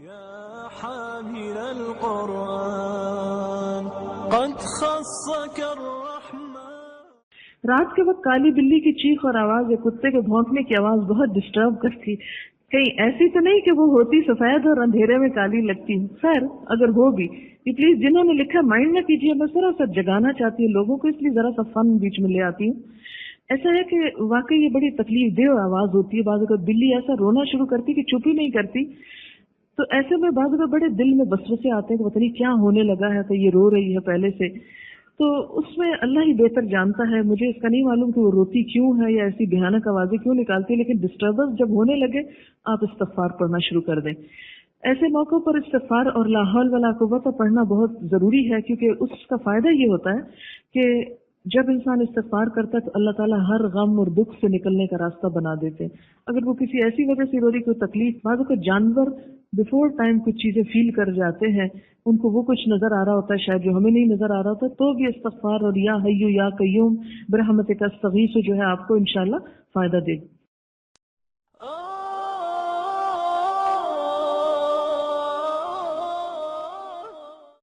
يا حامل القرآن قد خصك الرحمن. رات کے وقت کالی بلی کی چیخ اور آواز یا کتے کے بھونکنے کی آواز بہت ڈسٹرب کرتی. کہیں ایسی تو نہیں کہ وہ ہوتی سفید اور اندھیرے میں کالی لگتی. خیر اگر ہو بھی پلیز جنہوں نے لکھا مائنڈ نہ کیجیے، میں ذرا سا جگانا چاہتی ہوں لوگوں کو، اس لیے ذرا سا فن بیچ میں لے آتی ہوں. ایسا ہے کہ واقعی یہ بڑی تکلیف دہ آواز ہوتی ہے. بعض اوقات بلی ایسا رونا شروع کرتی کہ چپ ہی نہیں کرتی. تو ایسے میں بعض اوقات بڑے دل میں وسوسے آتے ہیں کہ پتہ نہیں کیا ہونے لگا ہے، کہ یہ رو رہی ہے پہلے سے. تو اس میں اللہ ہی بہتر جانتا ہے. مجھے اس کا نہیں معلوم کہ وہ روتی کیوں ہے یا ایسی بھیانک آوازیں کیوں نکالتی ہے، لیکن ڈسٹربنس جب ہونے لگے آپ استغفار پڑھنا شروع کر دیں. ایسے موقعوں پر استغفار اور لا حول ولا قوت پڑھنا بہت ضروری ہے، کیونکہ اس کا فائدہ یہ ہوتا ہے کہ جب انسان استغفار کرتا ہے تو اللہ تعالیٰ ہر غم اور دکھ سے نکلنے کا راستہ بنا دیتے ہیں. اگر وہ کسی ایسی وجہ سے رو رہی کوئی تکلیف، بعض اوقات جانور بیفور ٹائم کچھ چیزیں فیل کر جاتے ہیں، ان کو وہ کچھ نظر آ رہا ہوتا ہے شاید جو ہمیں نہیں نظر آ رہا ہوتا، تو بھی استغفار اور یا حیو یا قیوم برحمتک استغیث جو ہے آپ کو انشاءاللہ فائدہ دے گا.